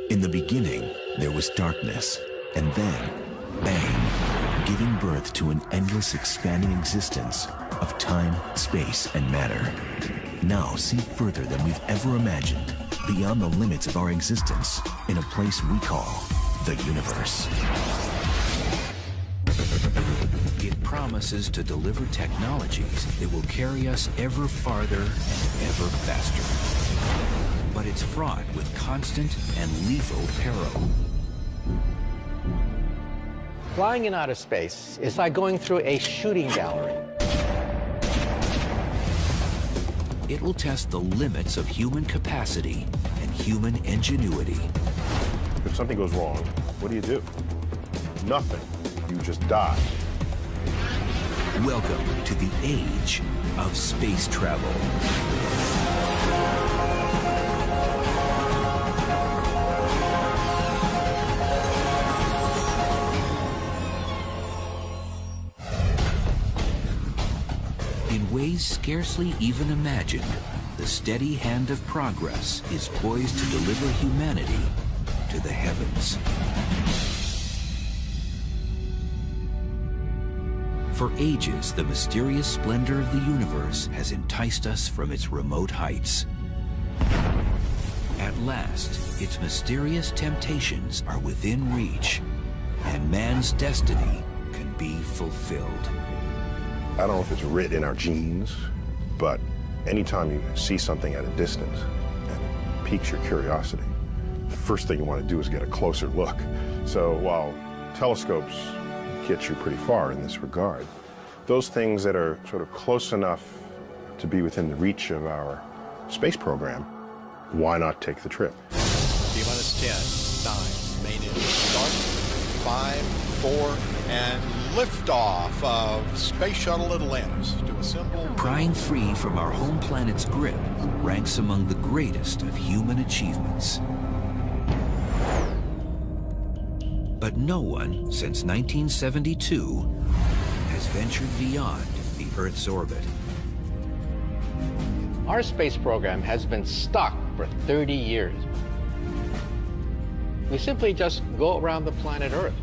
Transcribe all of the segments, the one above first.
In the beginning, there was darkness, and then, bang, giving birth to an endless expanding existence of time, space, and matter. Now see further than we've ever imagined, beyond the limits of our existence, in a place we call the universe. It promises to deliver technologies that will carry us ever farther and ever faster. But it's fraught with constant and lethal peril. Flying in outer space is like going through a shooting gallery. It will test the limits of human capacity and human ingenuity. If something goes wrong, what do? Nothing. You just die. Welcome to the age of space travel. In ways scarcely even imagined, the steady hand of progress is poised to deliver humanity to the heavens. For ages, the mysterious splendor of the universe has enticed us from its remote heights. At last, its mysterious temptations are within reach, and man's destiny can be fulfilled. I don't know if it's written in our genes, but anytime you see something at a distance and it piques your curiosity, the first thing you want to do is get a closer look. So while telescopes get you pretty far in this regard, those things that are sort of close enough to be within the reach of our space program, why not take the trip? T-minus 10, 9, main engine start, 5, 4, and liftoff of Space Shuttle Atlantis to assemble. Prying free from our home planet's grip ranks among the greatest of human achievements. But no one, since 1972, has ventured beyond the Earth's orbit. Our space program has been stuck for 30 years. We simply just go around the planet Earth.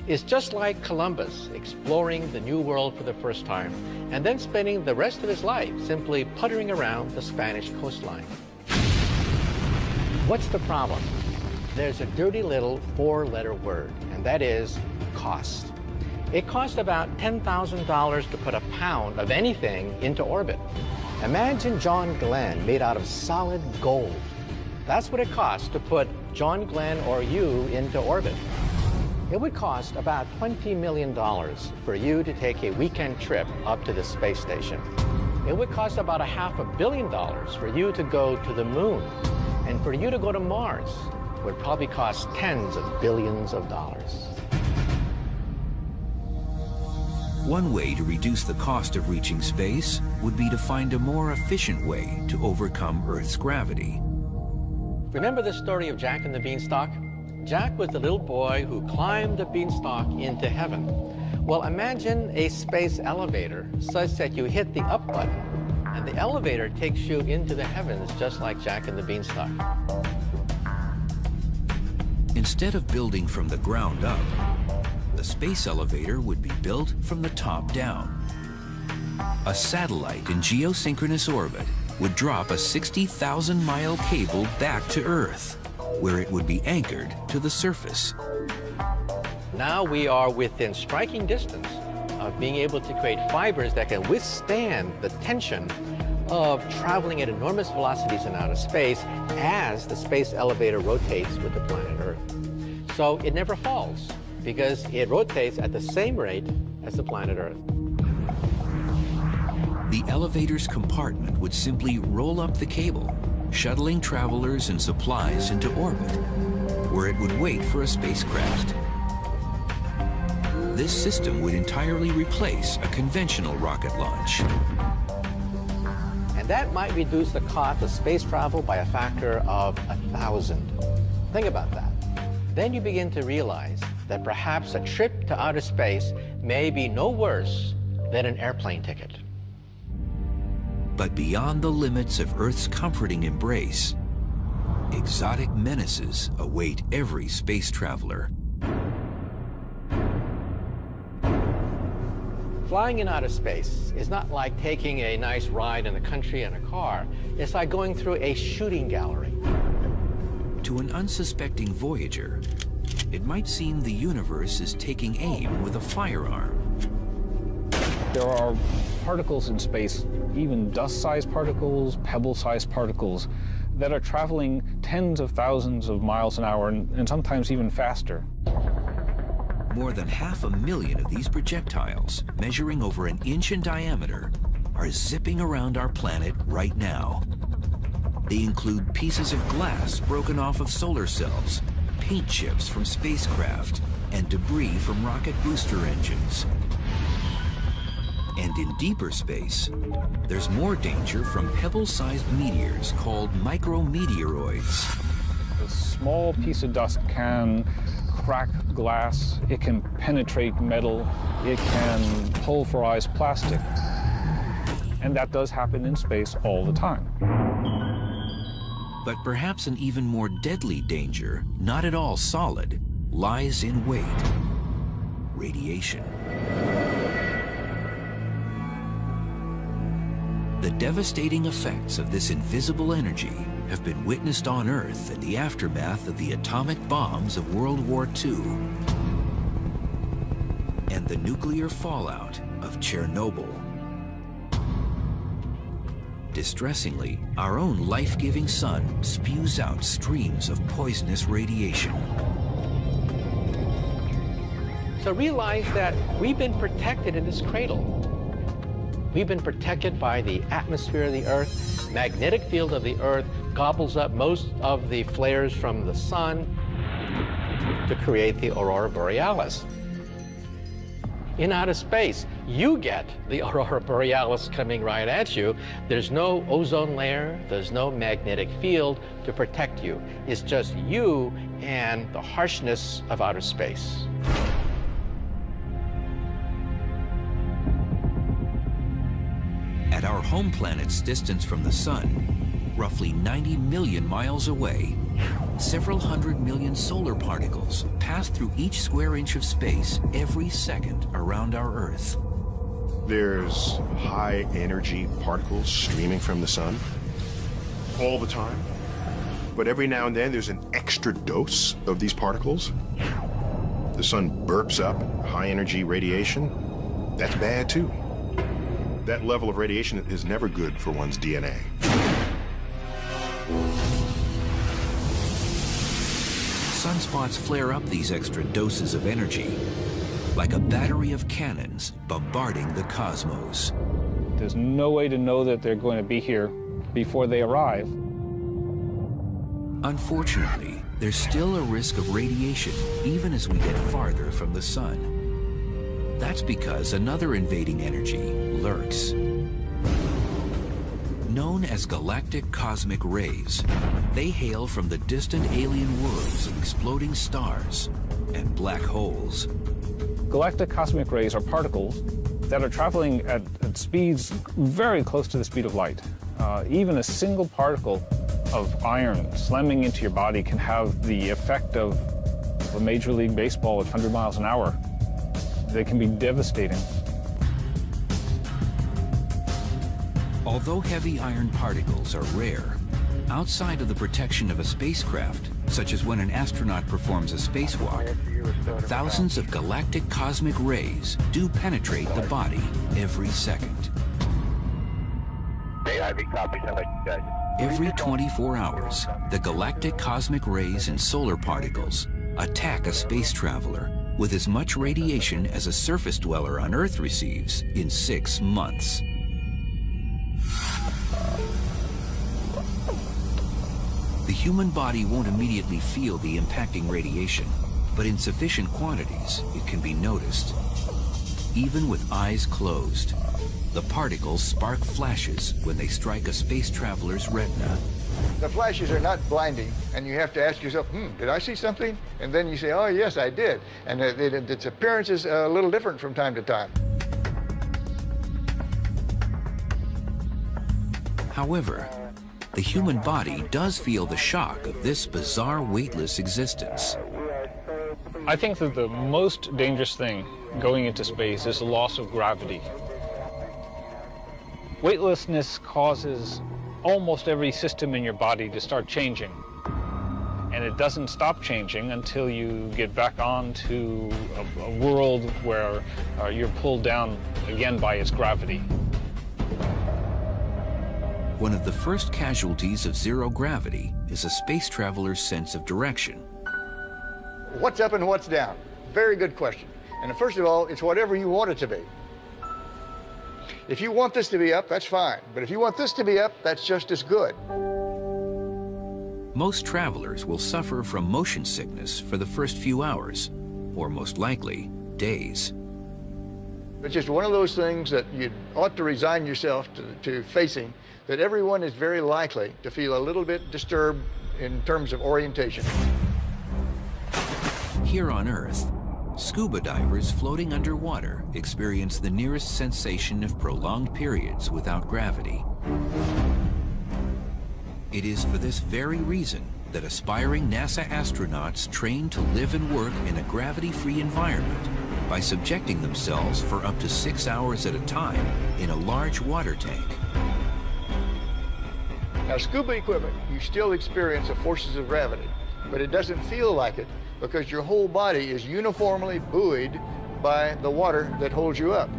It's just like Columbus exploring the New World for the first time and then spending the rest of his life simply puttering around the Spanish coastline. What's the problem? There's a dirty little 4-letter word, and that is cost. It costs about $10,000 to put a pound of anything into orbit. Imagine John Glenn made out of solid gold. That's what it costs to put John Glenn or you into orbit. It would cost about $20 million for you to take a weekend trip up to the space station. It would cost about $500 million for you to go to the moon. And for you to go to Mars would probably cost tens of billions of dollars. One way to reduce the cost of reaching space would be to find a more efficient way to overcome Earth's gravity. Remember the story of Jack and the Beanstalk? Jack was the little boy who climbed the beanstalk into heaven. Well, imagine a space elevator such that you hit the up button and the elevator takes you into the heavens just like Jack and the Beanstalk. Instead of building from the ground up, the space elevator would be built from the top down. A satellite in geosynchronous orbit would drop a 60,000-mile cable back to Earth, where it would be anchored to the surface. Now we are within striking distance of being able to create fibers that can withstand the tension of traveling at enormous velocities in outer space as the space elevator rotates with the planet Earth. So it never falls because it rotates at the same rate as the planet Earth. The elevator's compartment would simply roll up the cable, shuttling travelers and supplies into orbit, where it would wait for a spacecraft. This system would entirely replace a conventional rocket launch. And that might reduce the cost of space travel by a factor of 1,000. Think about that. Then you begin to realize that perhaps a trip to outer space may be no worse than an airplane ticket. But beyond the limits of Earth's comforting embrace, exotic menaces await every space traveler. Flying in outer space is not like taking a nice ride in the country in a car. It's like going through a shooting gallery. To an unsuspecting voyager, it might seem the universe is taking aim with a firearm. There are particles in space, even dust-sized particles, pebble-sized particles, that are traveling tens of thousands of miles an hour and sometimes even faster. More than 500,000 of these projectiles, measuring over an inch in diameter, are zipping around our planet right now. They include pieces of glass broken off of solar cells, paint chips from spacecraft, and debris from rocket booster engines. And in deeper space, there's more danger from pebble-sized meteors called micrometeoroids. A small piece of dust can crack glass, it can penetrate metal, it can pulverize plastic. And that does happen in space all the time. But perhaps an even more deadly danger, not at all solid, lies in wait: radiation. The devastating effects of this invisible energy have been witnessed on Earth in the aftermath of the atomic bombs of World War II and the nuclear fallout of Chernobyl. Distressingly, our own life-giving sun spews out streams of poisonous radiation. So realize that we've been protected in this cradle. We've been protected by the atmosphere of the Earth. Magnetic field of the Earth gobbles up most of the flares from the sun to create the aurora borealis. In outer space, you get the aurora borealis coming right at you. There's no ozone layer, there's no magnetic field to protect you. It's just you and the harshness of outer space. At our home planet's distance from the sun, roughly 90 million miles away, several hundred million solar particles pass through each square inch of space every second around our Earth. There's high energy particles streaming from the sun all the time. But every now and then there's an extra dose of these particles. The sun burps up high energy radiation. That's bad too. That level of radiation is never good for one's DNA. Sunspots flare up these extra doses of energy like a battery of cannons bombarding the cosmos. There's no way to know that they're going to be here before they arrive. Unfortunately, there's still a risk of radiation even as we get farther from the sun. That's because another invading energy lurks. Known as galactic cosmic rays, they hail from the distant alien worlds of exploding stars and black holes. Galactic cosmic rays are particles that are traveling at speeds very close to the speed of light. Even a single particle of iron slamming into your body can have the effect of a Major League Baseball at 100 miles an hour. They can be devastating. Although heavy iron particles are rare, outside of the protection of a spacecraft, such as when an astronaut performs a spacewalk, thousands of galactic cosmic rays do penetrate the body every second. Every 24 hours, the galactic cosmic rays and solar particles attack a space traveler with as much radiation as a surface dweller on Earth receives in 6 months. The human body won't immediately feel the impacting radiation, but in sufficient quantities, it can be noticed. Even with eyes closed, the particles spark flashes when they strike a space traveler's retina. The flashes are not blinding, and you have to ask yourself, did I see something? And then you say, oh, yes, I did. And its appearance is a little different from time to time. However, the human body does feel the shock of this bizarre weightless existence. I think that the most dangerous thing going into space is the loss of gravity. Weightlessness causes almost every system in your body to start changing. And it doesn't stop changing until you get back onto a world where you're pulled down again by its gravity. One of the first casualties of zero gravity is a space traveler's sense of direction. What's up and what's down? Very good question. And first of all, it's whatever you want it to be. If you want this to be up, that's fine. But if you want this to be up, that's just as good. Most travelers will suffer from motion sickness for the first few hours, or most likely, days. It's just one of those things that you ought to resign yourself to facing, that everyone is very likely to feel a little bit disturbed in terms of orientation. Here on Earth, scuba divers floating underwater experience the nearest sensation of prolonged periods without gravity. It is for this very reason that aspiring NASA astronauts train to live and work in a gravity-free environment by subjecting themselves for up to 6 hours at a time in a large water tank. Now, scuba equipment, you still experience the forces of gravity, but it doesn't feel like it because your whole body is uniformly buoyed by the water that holds you up.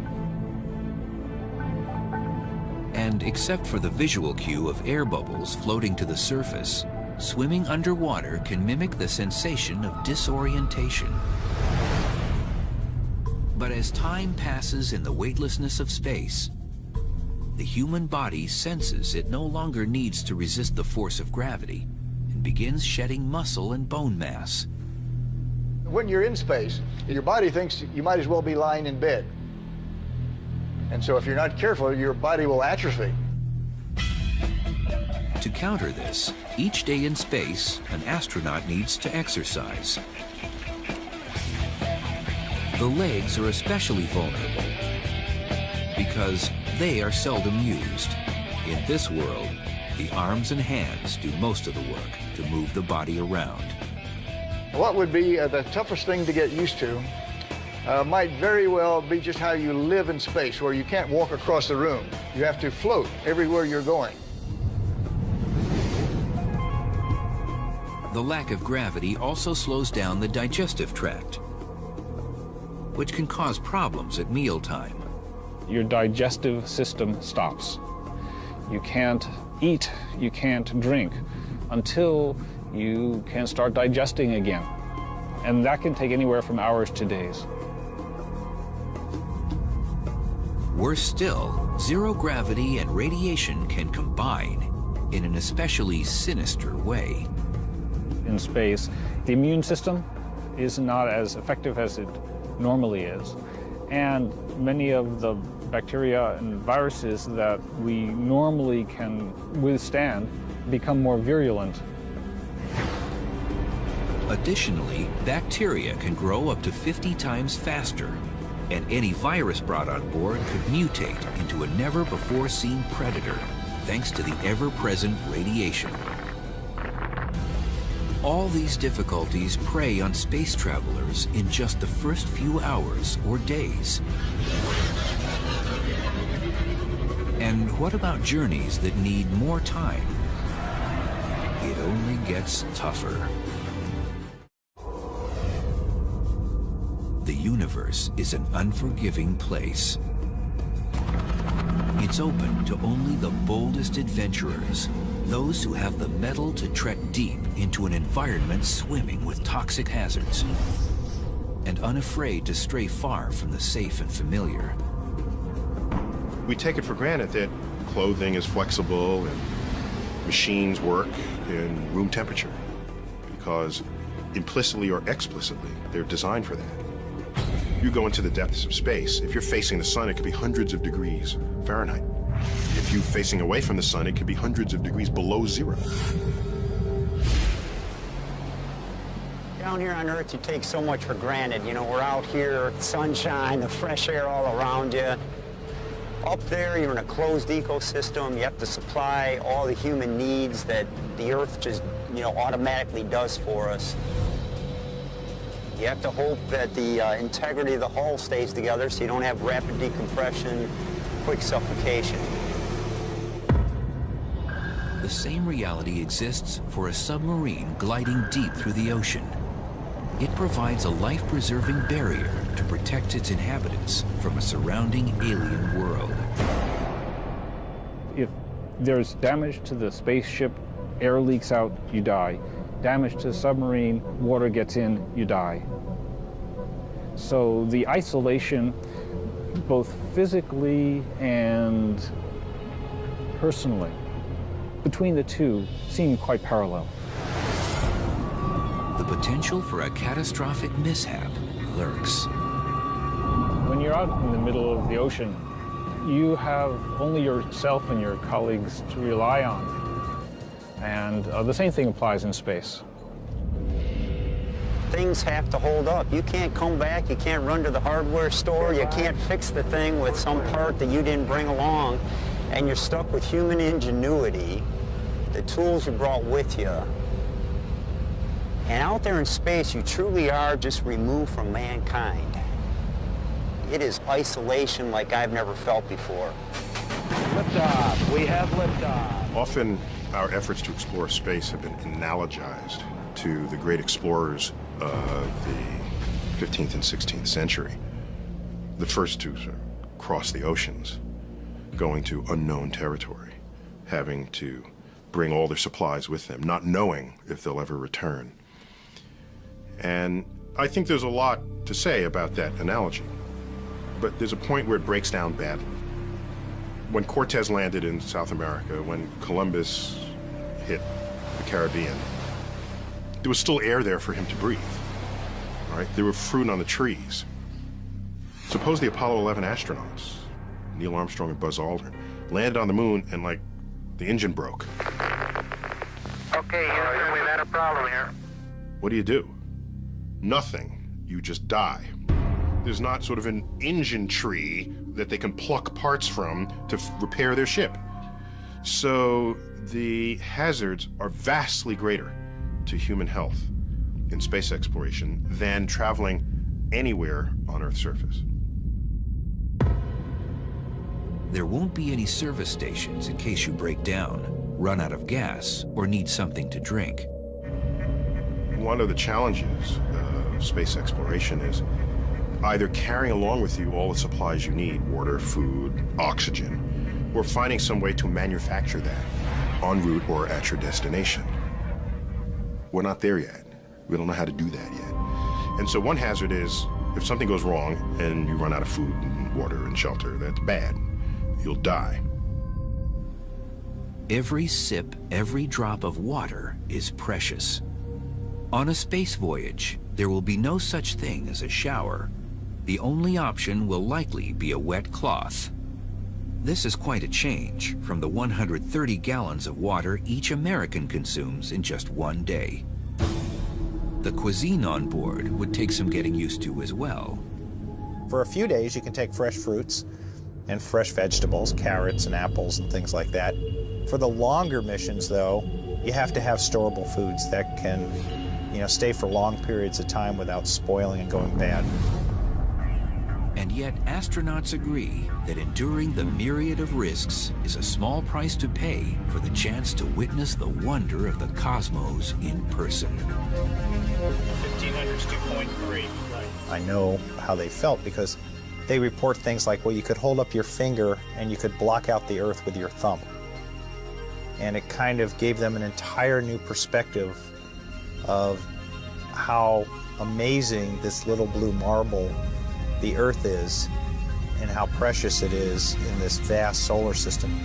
And except for the visual cue of air bubbles floating to the surface, swimming underwater can mimic the sensation of disorientation. But as time passes in the weightlessness of space, the human body senses it no longer needs to resist the force of gravity and begins shedding muscle and bone mass. When you're in space, your body thinks you might as well be lying in bed. And so if you're not careful, your body will atrophy. To counter this, each day in space, an astronaut needs to exercise. The legs are especially vulnerable because they are seldom used. In this world, the arms and hands do most of the work to move the body around. What would be the toughest thing to get used to might very well be just how you live in space, where you can't walk across the room. You have to float everywhere you're going. The lack of gravity also slows down the digestive tract, which can cause problems at mealtime. Your digestive system stops. You can't eat, you can't drink until you can start digesting again. And that can take anywhere from hours to days. Worse still, zero gravity and radiation can combine in an especially sinister way. In space, the immune system is not as effective as it normally is. And many of the bacteria and viruses that we normally can withstand become more virulent. Additionally, bacteria can grow up to 50 times faster, and any virus brought on board could mutate into a never-before-seen predator, thanks to the ever-present radiation. All these difficulties prey on space travelers in just the first few hours or days. And what about journeys that need more time? It only gets tougher. The universe is an unforgiving place. It's open to only the boldest adventurers, those who have the mettle to trek deep into an environment swimming with toxic hazards, and unafraid to stray far from the safe and familiar. We take it for granted that clothing is flexible and machines work in room temperature, because implicitly or explicitly, they're designed for that. You go into the depths of space. If you're facing the sun, it could be hundreds of degrees Fahrenheit. If you're facing away from the sun, it could be hundreds of degrees below zero. Down here on Earth, you take so much for granted. You know, we're out here, sunshine, the fresh air all around you. Up there, you're in a closed ecosystem. You have to supply all the human needs that the Earth just, automatically does for us. You have to hope that the integrity of the hull stays together so you don't have rapid decompression, quick suffocation. The same reality exists for a submarine gliding deep through the ocean. It provides a life-preserving barrier to protect its inhabitants from a surrounding alien world. If there's damage to the spaceship, air leaks out, you die. Damage to the submarine, water gets in, you die. So the isolation, both physically and personally, between the two seem quite parallel. The potential for a catastrophic mishap lurks. When you're out in the middle of the ocean, you have only yourself and your colleagues to rely on. And the same thing applies in space. Things have to hold up. You can't come back, you can't run to the hardware store, you can't fix the thing with some part that you didn't bring along, and you're stuck with human ingenuity, the tools you brought with you. And out there in space, you truly are just removed from mankind. It is isolation like I've never felt before. Liftoff. We have liftoff. Often, our efforts to explore space have been analogized to the great explorers of the 15th and 16th century. The first to sort of cross the oceans, going to unknown territory, having to bring all their supplies with them, not knowing if they'll ever return. And I think there's a lot to say about that analogy, but there's a point where it breaks down badly. When Cortez landed in South America, when Columbus hit the Caribbean, there was still air there for him to breathe, all right? There were fruit on the trees. Suppose the Apollo 11 astronauts, Neil Armstrong and Buzz Aldrin, landed on the moon and, like, the engine broke. Okay, Houston, we've had a problem here. What do? Nothing. You just die. There's not sort of an engine tree that they can pluck parts from to repair their ship. So the hazards are vastly greater to human health in space exploration than traveling anywhere on Earth's surface. There won't be any service stations in case you break down, run out of gas, or need something to drink. One of the challenges of space exploration is either carrying along with you all the supplies you need, water, food, oxygen, or finding some way to manufacture that en route or at your destination. We're not there yet. We don't know how to do that yet. And so one hazard is if something goes wrong and you run out of food and water and shelter, that's bad. You'll die. Every sip, every drop of water is precious. On a space voyage, there will be no such thing as a shower. The only option will likely be a wet cloth. This is quite a change from the 130 gallons of water each American consumes in just one day. The cuisine on board would take some getting used to as well. For a few days, you can take fresh fruits and fresh vegetables, carrots and apples and things like that. For the longer missions, though, you have to have storable foods that can, stay for long periods of time without spoiling and going bad. And yet, astronauts agree that enduring the myriad of risks is a small price to pay for the chance to witness the wonder of the cosmos in person. 1500's 2.3. I know how they felt because they report things like, well, you could hold up your finger and you could block out the Earth with your thumb. And it kind of gave them an entire new perspective of how amazing this little blue marble the Earth is and how precious it is in this vast solar system.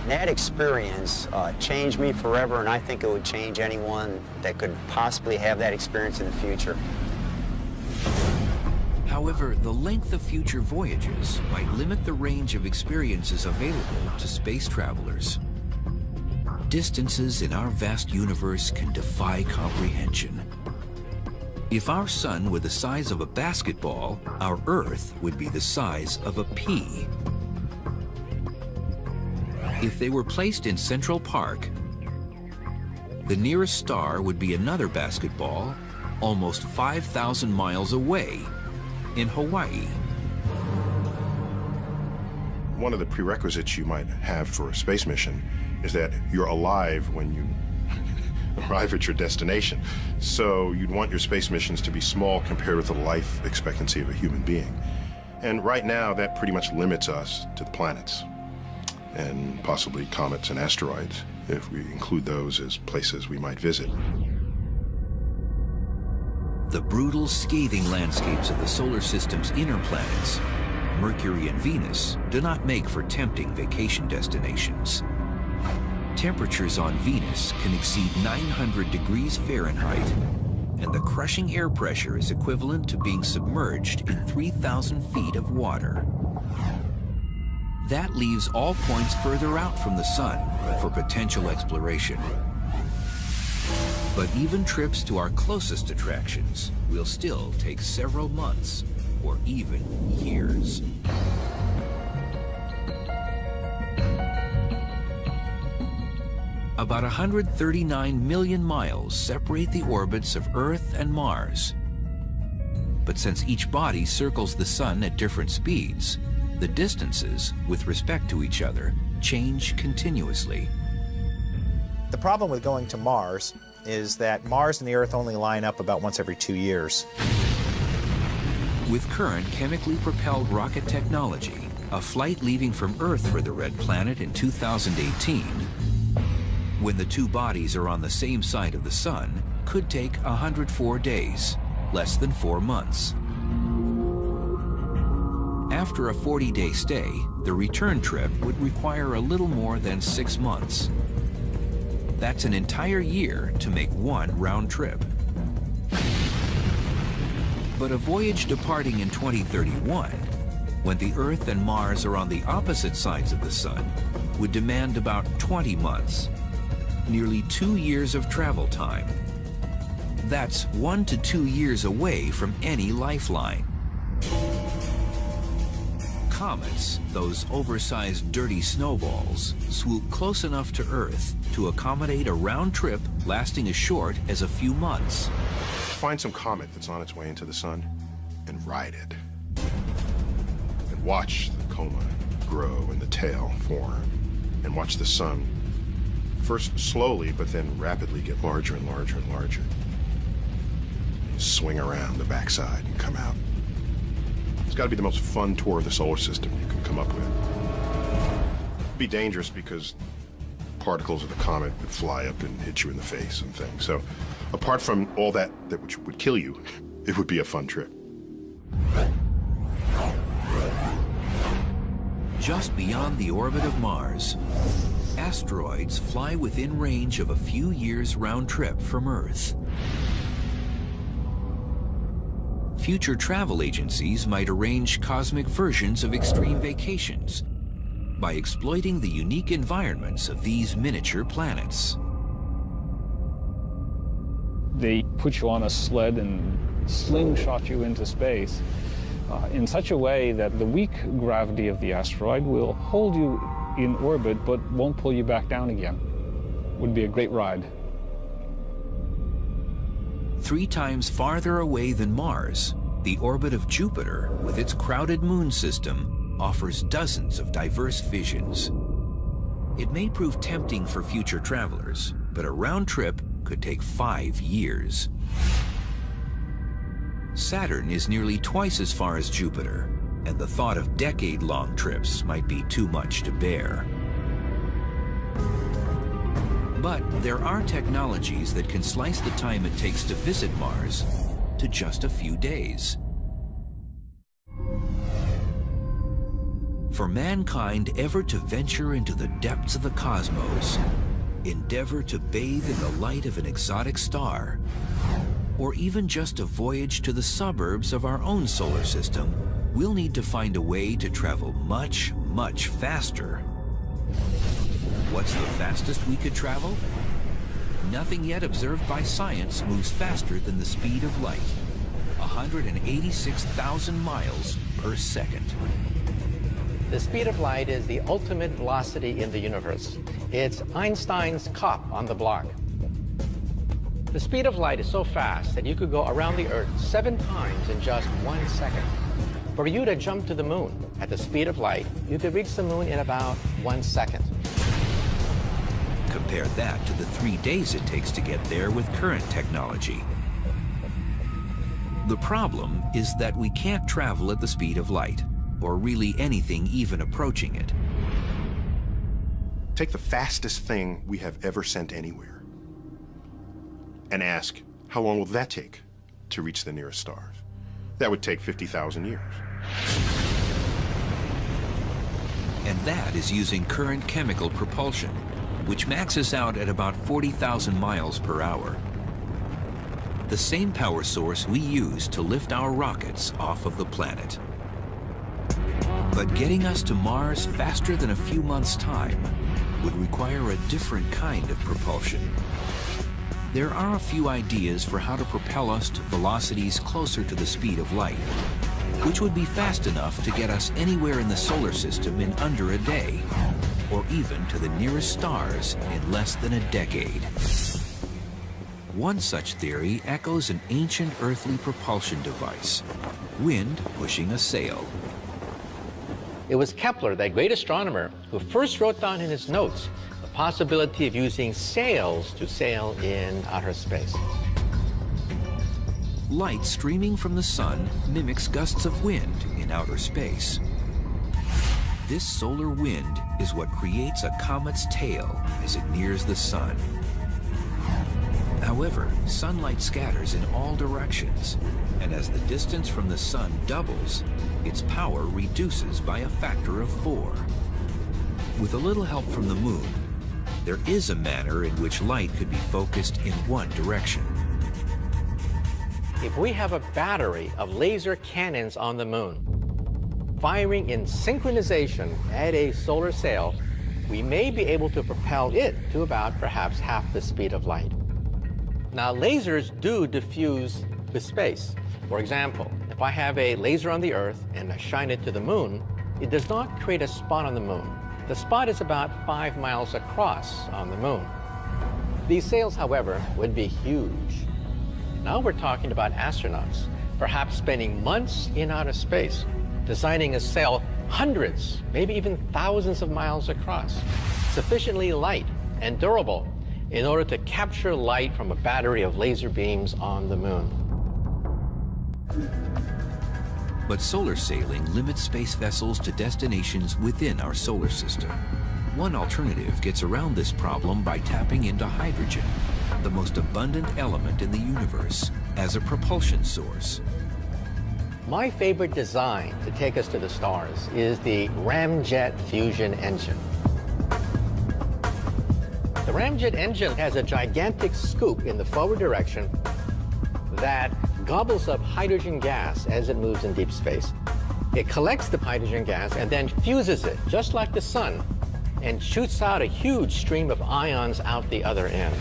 That experience changed me forever, and I think it would change anyone that could possibly have that experience in the future. However, the length of future voyages might limit the range of experiences available to space travelers. Distances in our vast universe can defy comprehension. If our sun were the size of a basketball, our Earth would be the size of a pea. If they were placed in Central Park, the nearest star would be another basketball almost 5,000 miles away in Hawaii. One of the prerequisites you might have for a space mission is that you're alive when you arrive at your destination. So you'd want your space missions to be small compared with the life expectancy of a human being. And right now, that pretty much limits us to the planets and possibly comets and asteroids, if we include those as places we might visit. The brutal, scathing landscapes of the solar system's inner planets, Mercury and Venus, do not make for tempting vacation destinations. Temperatures on Venus can exceed 900 degrees Fahrenheit, and the crushing air pressure is equivalent to being submerged in 3,000 feet of water. That leaves all points further out from the sun for potential exploration. But even trips to our closest attractions will still take several months or even years. About 139 million miles separate the orbits of Earth and Mars. But since each body circles the sun at different speeds, the distances with respect to each other change continuously. The problem with going to Mars is that Mars and the Earth only line up about once every 2 years. With current chemically propelled rocket technology, a flight leaving from Earth for the Red Planet in 2018, when the two bodies are on the same side of the sun, could take 104 days, less than 4 months. After a 40-day stay, the return trip would require a little more than 6 months. That's an entire year to make one round trip. But a voyage departing in 2031, when the Earth and Mars are on the opposite sides of the sun, would demand about 20 months. Nearly 2 years of travel time. That's 1 to 2 years away from any lifeline. Comets, those oversized dirty snowballs, swoop close enough to Earth to accommodate a round trip lasting as short as a few months. Find some comet that's on its way into the sun and ride it. And watch the coma grow and the tail form. And watch the sun first slowly, but then rapidly get larger and larger and larger. You swing around the backside and come out. It's got to be the most fun tour of the solar system you can come up with. It'd be dangerous because particles of the comet would fly up and hit you in the face and things. So apart from all that which would kill you, it would be a fun trip. Just beyond the orbit of Mars, asteroids fly within range of a few years round trip from Earth. Future travel agencies might arrange cosmic versions of extreme vacations by exploiting the unique environments of these miniature planets. They put you on a sled and slingshot you into space in such a way that the weak gravity of the asteroid will hold you in orbit but won't pull you back down again. Would be a great ride. 3 times farther away than Mars, the orbit of Jupiter, with its crowded moon system, offers dozens of diverse visions. It may prove tempting for future travelers, but a round trip could take 5 years. Saturn is nearly twice as far as Jupiter, and the thought of decade-long trips might be too much to bear. But there are technologies that can slice the time it takes to visit Mars to just a few days. For mankind ever to venture into the depths of the cosmos, endeavor to bathe in the light of an exotic star, or even just a voyage to the suburbs of our own solar system, we'll need to find a way to travel much, much faster. What's the fastest we could travel? nothing yet observed by science moves faster than the speed of light, 186,000 miles per second. The speed of light is the ultimate velocity in the universe. It's Einstein's cop on the block. The speed of light is so fast that you could go around the Earth 7 times in just 1 second. For you to jump to the moon at the speed of light, you could reach the moon in about 1 second. Compare that to the 3 days it takes to get there with current technology. The problem is that we can't travel at the speed of light, or really anything even approaching it. Take the fastest thing we have ever sent anywhere and ask, how long will that take to reach the nearest stars? That would take 50,000 years. And that is using current chemical propulsion, which maxes out at about 40,000 miles per hour. The same power source we use to lift our rockets off of the planet. But getting us to Mars faster than a few months' time would require a different kind of propulsion. There are a few ideas for how to propel us to velocities closer to the speed of light, which would be fast enough to get us anywhere in the solar system in under a day, or even to the nearest stars in less than a decade. One such theory echoes an ancient earthly propulsion device, wind pushing a sail. It was Kepler, that great astronomer, who first wrote down in his notes the possibility of using sails to sail in outer space. Light streaming from the sun mimics gusts of wind in outer space. This solar wind is what creates a comet's tail as it nears the sun. However, sunlight scatters in all directions, and as the distance from the sun doubles, its power reduces by a factor of 4. With a little help from the moon, there is a manner in which light could be focused in one direction. If we have a battery of laser cannons on the moon, firing in synchronization at a solar sail, we may be able to propel it to about perhaps half the speed of light. Now, lasers do diffuse with space. For example, if I have a laser on the Earth and I shine it to the moon, it does not create a spot on the moon. The spot is about 5 miles across on the moon. These sails, however, would be huge. Now we're talking about astronauts, perhaps spending months in outer space, designing a sail hundreds, maybe even thousands of miles across, sufficiently light and durable in order to capture light from a battery of laser beams on the moon. But solar sailing limits space vessels to destinations within our solar system. One alternative gets around this problem by tapping into hydrogen, the most abundant element in the universe, as a propulsion source. My favorite design to take us to the stars is the ramjet fusion engine. The ramjet engine has a gigantic scoop in the forward direction that gobbles up hydrogen gas as it moves in deep space. It collects the hydrogen gas and then fuses it, just like the sun, and shoots out a huge stream of ions out the other end.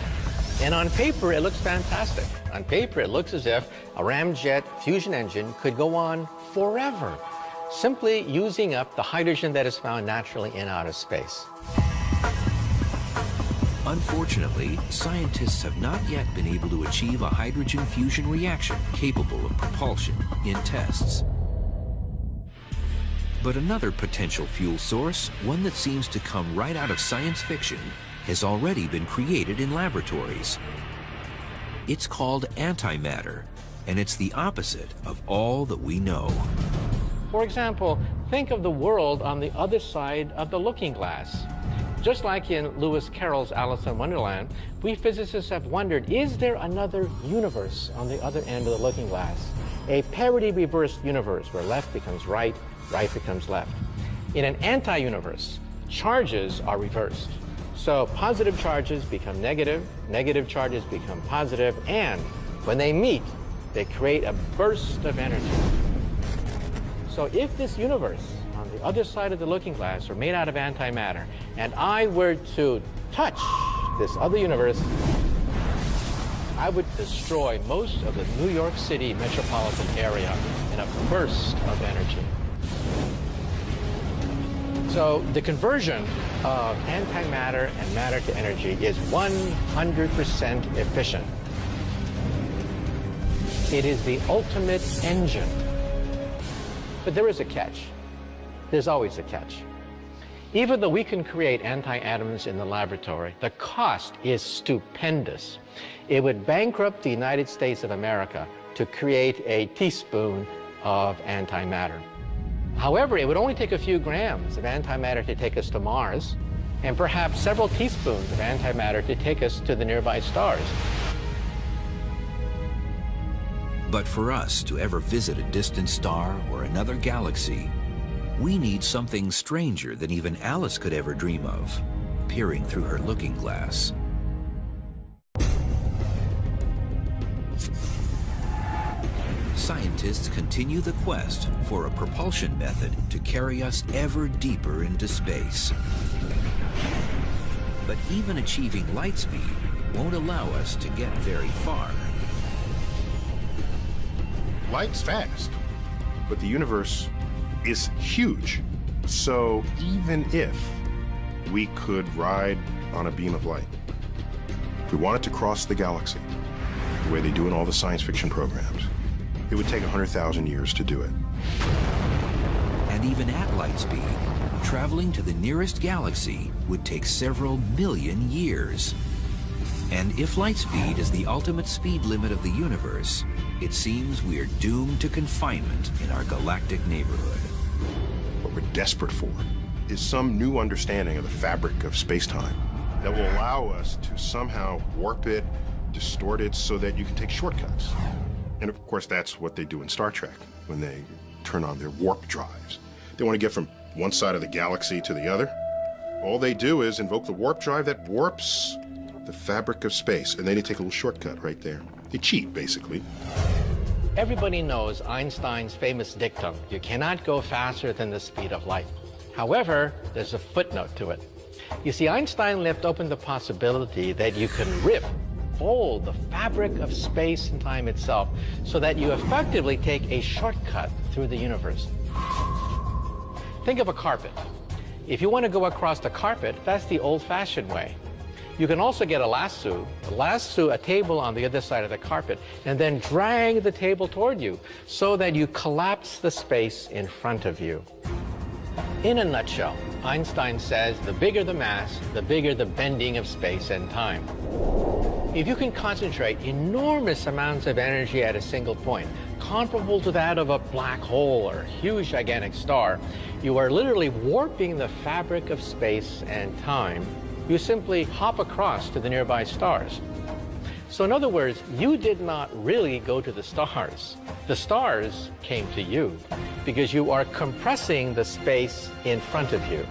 And on paper, it looks fantastic. On paper, it looks as if a ramjet fusion engine could go on forever, simply using up the hydrogen that is found naturally in outer space. Unfortunately, scientists have not yet been able to achieve a hydrogen fusion reaction capable of propulsion in tests. But another potential fuel source, one that seems to come right out of science fiction, has already been created in laboratories. It's called antimatter, and it's the opposite of all that we know. For example, think of the world on the other side of the looking glass. Just like in Lewis Carroll's Alice in Wonderland, we physicists have wondered, is there another universe on the other end of the looking glass? A parity-reversed universe where left becomes right, right becomes left. In an anti-universe, charges are reversed. So positive charges become negative, negative charges become positive, and when they meet, they create a burst of energy. So if this universe on the other side of the looking glass are made out of antimatter, and I were to touch this other universe, I would destroy most of the New York City metropolitan area in a burst of energy. So the conversion of antimatter and matter to energy is 100% efficient. It is the ultimate engine. But there is a catch. There's always a catch. Even though we can create anti-atoms in the laboratory, the cost is stupendous. It would bankrupt the United States of America to create a teaspoon of antimatter. However, it would only take a few grams of antimatter to take us to Mars, and perhaps several teaspoons of antimatter to take us to the nearby stars. But for us to ever visit a distant star or another galaxy, we need something stranger than even Alice could ever dream of, peering through her looking glass. Scientists continue the quest for a propulsion method to carry us ever deeper into space. But even achieving light speed won't allow us to get very far. Light's fast, but the universe is huge. So even if we could ride on a beam of light, if we wanted to cross the galaxy, the way they do in all the science fiction programs, it would take 100,000 years to do it. And even at light speed, traveling to the nearest galaxy would take several million years. And if light speed is the ultimate speed limit of the universe, it seems we are doomed to confinement in our galactic neighborhood. What we're desperate for is some new understanding of the fabric of space-time that will allow us to somehow warp it, distort it, so that you can take shortcuts. And of course, that's what they do in Star Trek when they turn on their warp drives. They want to get from one side of the galaxy to the other. All they do is invoke the warp drive that warps the fabric of space, and then they take a little shortcut right there. They cheat, basically. Everybody knows Einstein's famous dictum, you cannot go faster than the speed of light. However, there's a footnote to it. You see, Einstein left open the possibility that you can fold the fabric of space and time itself so that you effectively take a shortcut through the universe. Think of a carpet. If you want to go across the carpet, that's the old-fashioned way. You can also get a lasso a table on the other side of the carpet, and then drag the table toward you so that you collapse the space in front of you. In a nutshell, Einstein says the bigger the mass, the bigger the bending of space and time. If you can concentrate enormous amounts of energy at a single point, comparable to that of a black hole or a huge gigantic star, you are literally warping the fabric of space and time. You simply hop across to the nearby stars. So in other words, you did not really go to the stars. The stars came to you because you are compressing the space in front of you.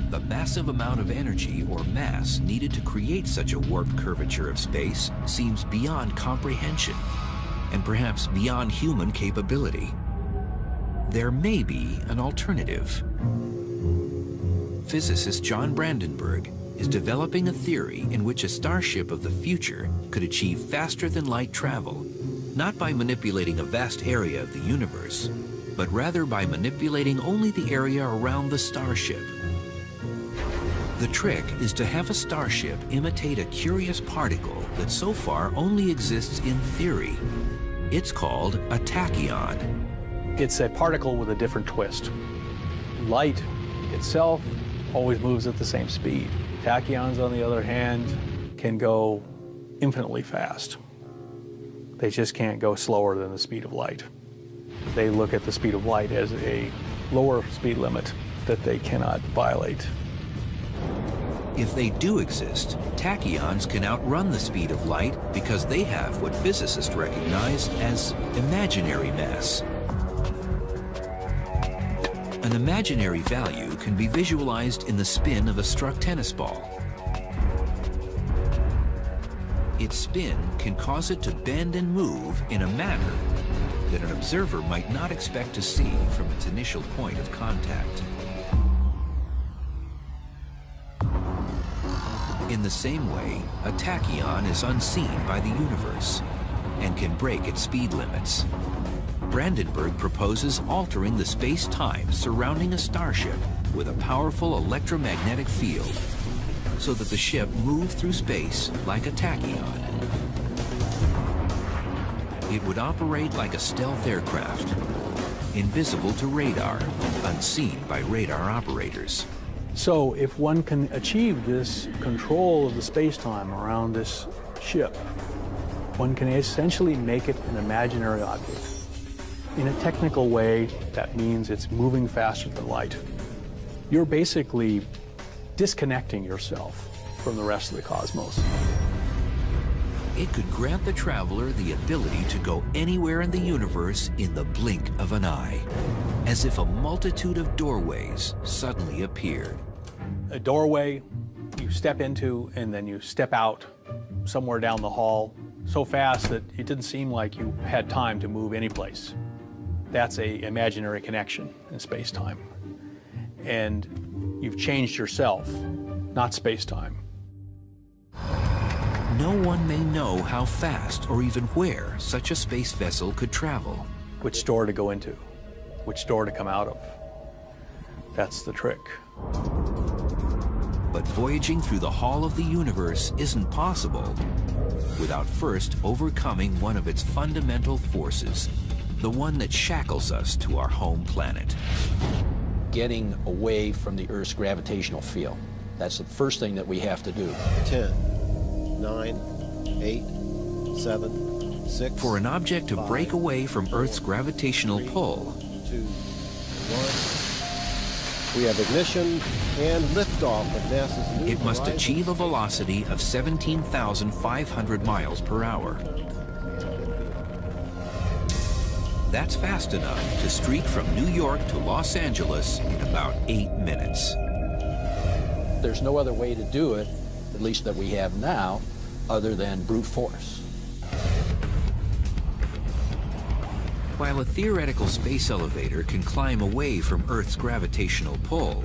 The massive amount of energy or mass needed to create such a warped curvature of space seems beyond comprehension and perhaps beyond human capability. There may be an alternative. Physicist John Brandenburg is developing a theory in which a starship of the future could achieve faster-than-light travel, not by manipulating a vast area of the universe, but rather by manipulating only the area around the starship. The trick is to have a starship imitate a curious particle that so far only exists in theory. It's called a tachyon. It's a particle with a different twist. Light itself always moves at the same speed. Tachyons, on the other hand, can go infinitely fast. They just can't go slower than the speed of light. They look at the speed of light as a lower speed limit that they cannot violate. If they do exist, tachyons can outrun the speed of light because they have what physicists recognize as imaginary mass. An imaginary value can be visualized in the spin of a struck tennis ball. Its spin can cause it to bend and move in a manner that an observer might not expect to see from its initial point of contact. In the same way, a tachyon is unseen by the universe and can break its speed limits. Brandenburg proposes altering the space-time surrounding a starship with a powerful electromagnetic field so that the ship moves through space like a tachyon. It would operate like a stealth aircraft, invisible to radar, unseen by radar operators. So if one can achieve this control of the space-time around this ship, one can essentially make it an imaginary object. In a technical way, that means it's moving faster than light. You're basically disconnecting yourself from the rest of the cosmos. It could grant the traveler the ability to go anywhere in the universe in the blink of an eye, as if a multitude of doorways suddenly appeared. A doorway you step into and then you step out somewhere down the hall so fast that it didn't seem like you had time to move any place. That's an imaginary connection in space-time. And you've changed yourself, not space-time. No one may know how fast or even where such a space vessel could travel. Which door to go into, which door to come out of. That's the trick. But voyaging through the Hall of the Universe isn't possible without first overcoming one of its fundamental forces, the one that shackles us to our home planet. Getting away from the Earth's gravitational field. That's the first thing that we have to do. 10, 9, 8, 7, 6. For an object to break away from Earth's gravitational pull, 2, 1. We have ignition and liftoff of NASA's New it must Horizons achieve a velocity of 17,500 miles per hour. That's fast enough to streak from New York to Los Angeles in about 8 minutes. There's no other way to do it, at least that we have now, other than brute force. While a theoretical space elevator can climb away from Earth's gravitational pull,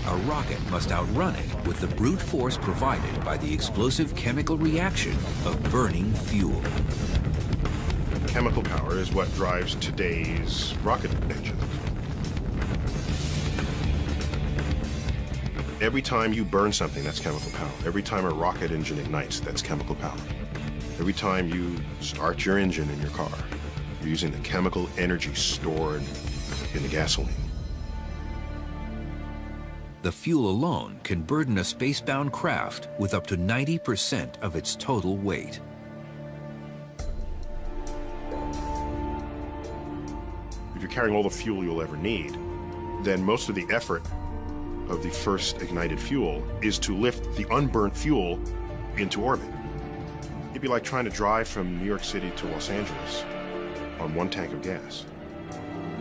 a rocket must outrun it with the brute force provided by the explosive chemical reaction of burning fuel. Chemical power is what drives today's rocket engines. Every time you burn something, that's chemical power. Every time a rocket engine ignites, that's chemical power. Every time you start your engine in your car, you're using the chemical energy stored in the gasoline. The fuel alone can burden a spacebound craft with up to 90% of its total weight. If you're carrying all the fuel you'll ever need, then most of the effort of the first ignited fuel is to lift the unburnt fuel into orbit. It'd be like trying to drive from New York City to Los Angeles on one tank of gas.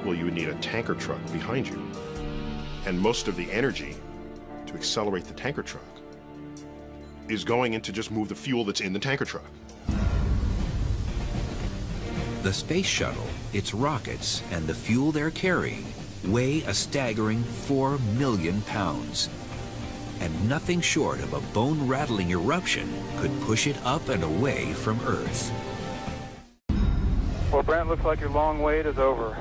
Well, you would need a tanker truck behind you. And most of the energy to accelerate the tanker truck is going in to just move the fuel that's in the tanker truck. The space shuttle, its rockets, and the fuel they're carrying weigh a staggering 4 million pounds. And nothing short of a bone-rattling eruption could push it up and away from Earth. Well, Brent, looks like your long wait is over.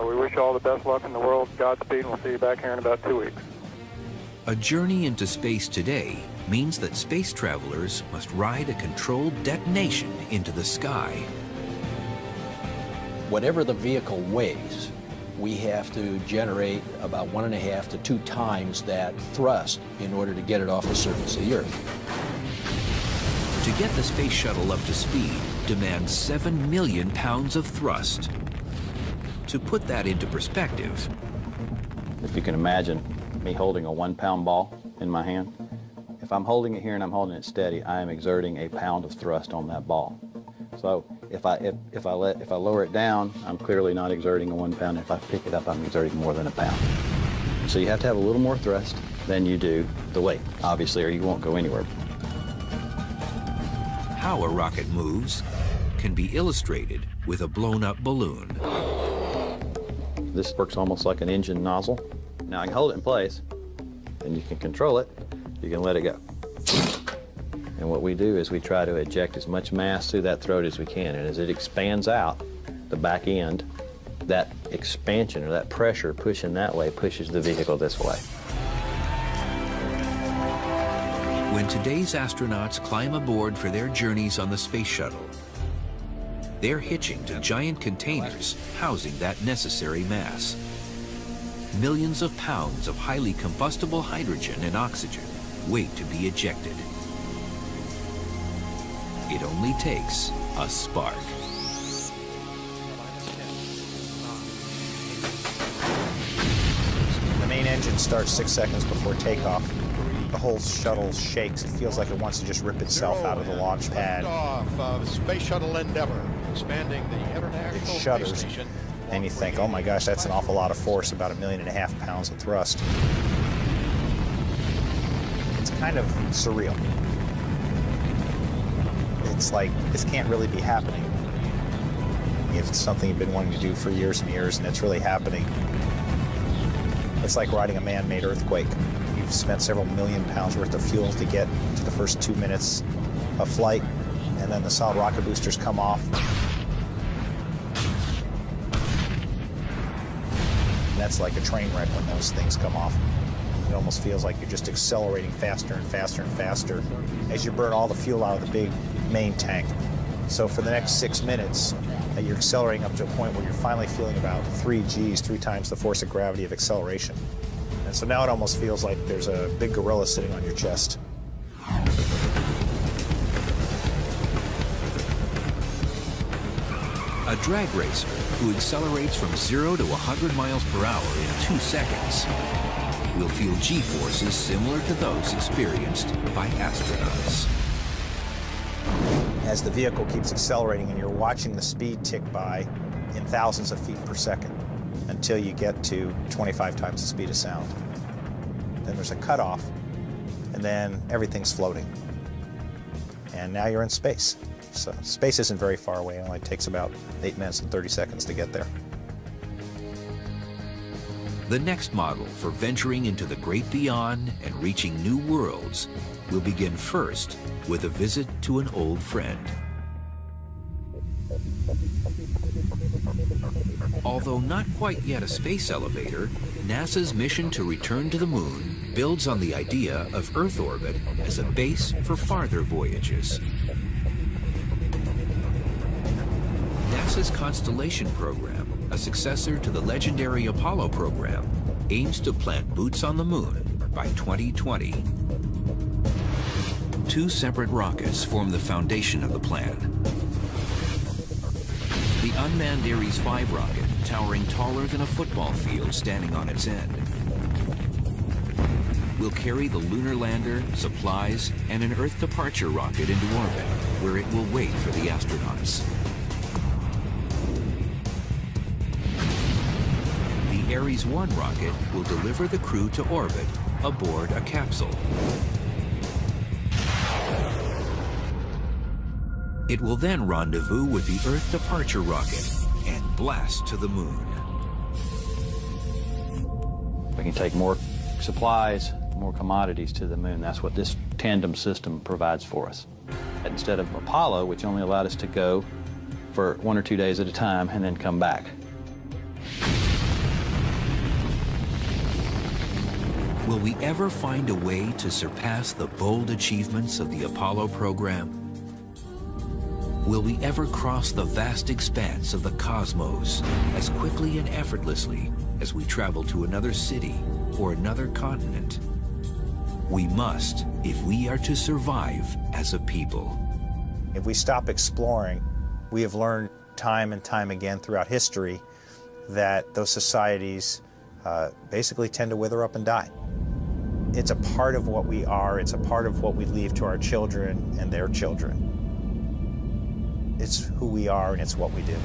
We wish you all the best luck in the world. Godspeed, and we'll see you back here in about 2 weeks. A journey into space today means that space travelers must ride a controlled detonation into the sky. Whatever the vehicle weighs, we have to generate about 1.5 to 2 times that thrust in order to get it off the surface of the Earth. To get the space shuttle up to speed demands 7 million pounds of thrust. To put that into perspective, if you can imagine me holding a 1-pound ball in my hand, if I'm holding it here and I'm holding it steady, I am exerting a pound of thrust on that ball. So if I lower it down, I'm clearly not exerting a 1 pound. If I pick it up, I'm exerting more than a pound. So you have to have a little more thrust than you do the weight, obviously, or you won't go anywhere. How a rocket moves can be illustrated with a blown-up balloon. This works almost like an engine nozzle. Now I can hold it in place, and you can control it, you can let it go. And what we do is we try to eject as much mass through that throat as we can, and as it expands out, the back end, that expansion or that pressure pushing that way pushes the vehicle this way. When today's astronauts climb aboard for their journeys on the space shuttle, they're hitching to giant containers housing that necessary mass. Millions of pounds of highly combustible hydrogen and oxygen wait to be ejected. It only takes a spark. The main engine starts 6 seconds before takeoff. The whole shuttle shakes. It feels like it wants to just rip itself out of the launch pad. Off of Space Shuttle Endeavour, expanding the International It shudders, Space Station. and you think, oh my gosh, that's an awful lot of force, about 1.5 million pounds of thrust. It's kind of surreal. It's like, this can't really be happening. It's something you've been wanting to do for years and years, and it's really happening. It's like riding a man-made earthquake. You've spent several million pounds worth of fuel to get to the first 2 minutes of flight, and then the solid rocket boosters come off. And that's like a train wreck when those things come off. It almost feels like you're just accelerating faster and faster and faster as you burn all the fuel out of the big main tank. So for the next 6 minutes, you're accelerating up to a point where you're finally feeling about 3 Gs, 3 times the force of gravity of acceleration. And so now it almost feels like there's a big gorilla sitting on your chest. A drag racer who accelerates from 0 to 100 miles per hour in 2 seconds will feel G-forces similar to those experienced by astronauts. As the vehicle keeps accelerating and you're watching the speed tick by in thousands of feet per second until you get to 25 times the speed of sound. Then there's a cutoff, and then everything's floating. And now you're in space. So space isn't very far away. It only takes about 8 minutes and 30 seconds to get there. The next model for venturing into the great beyond and reaching new worlds will begin first with a visit to an old friend. Although not quite yet a space elevator, NASA's mission to return to the moon builds on the idea of Earth orbit as a base for farther voyages. NASA's Constellation program, a successor to the legendary Apollo program, aims to plant boots on the moon by 2020. 2 separate rockets form the foundation of the plan. The unmanned Ares 5 rocket, towering taller than a football field standing on its end, will carry the lunar lander, supplies, and an Earth departure rocket into orbit, where it will wait for the astronauts. The Ares 1 rocket will deliver the crew to orbit aboard a capsule. It will then rendezvous with the Earth departure rocket and blast to the moon. We can take more supplies, more commodities to the moon. That's what this tandem system provides for us. Instead of Apollo, which only allowed us to go for 1 or 2 days at a time and then come back. Will we ever find a way to surpass the bold achievements of the Apollo program? Will we ever cross the vast expanse of the cosmos as quickly and effortlessly as we travel to another city or another continent? We must if we are to survive as a people. If we stop exploring, we have learned time and time again throughout history that those societies basically tend to wither up and die. It's a part of what we are. It's a part of what we leave to our children and their children. It's who we are, and it's what we do.